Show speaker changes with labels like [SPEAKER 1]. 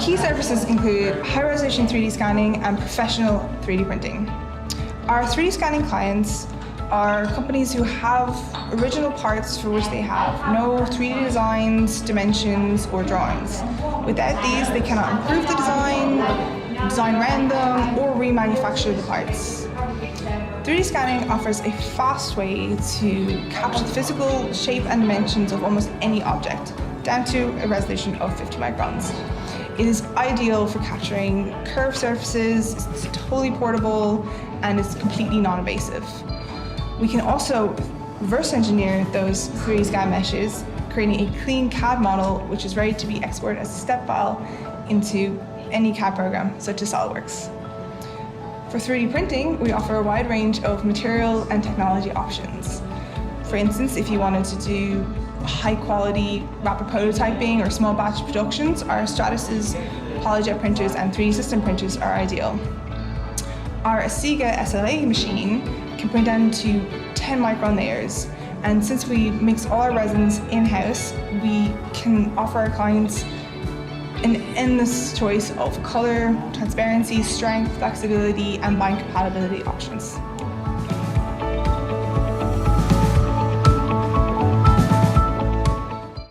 [SPEAKER 1] key services include high-resolution 3D scanning and professional 3D printing. Our 3D scanning clients are companies who have original parts for which they have no 3D designs, dimensions, or drawings. Without these, they cannot improve the design around them, or remanufacture the parts. 3D scanning offers a fast way to capture the physical shape and dimensions of almost any object, down to a resolution of 50 microns. It is ideal for capturing curved surfaces, it's totally portable, and it's completely non-invasive. We can also reverse engineer those 3D scan meshes, creating a clean CAD model which is ready to be exported as a step file into any CAD program, such as SolidWorks. For 3D printing, we offer a wide range of material and technology options. For instance, if you wanted to do high-quality rapid prototyping or small batch productions, our Stratus's PolyJet printers and 3D system printers are ideal. Our Asiga SLA machine can print down to 10 micron layers, and since we mix all our resins in-house, we can offer our clients an endless choice of color, transparency, strength, flexibility, and bind compatibility options.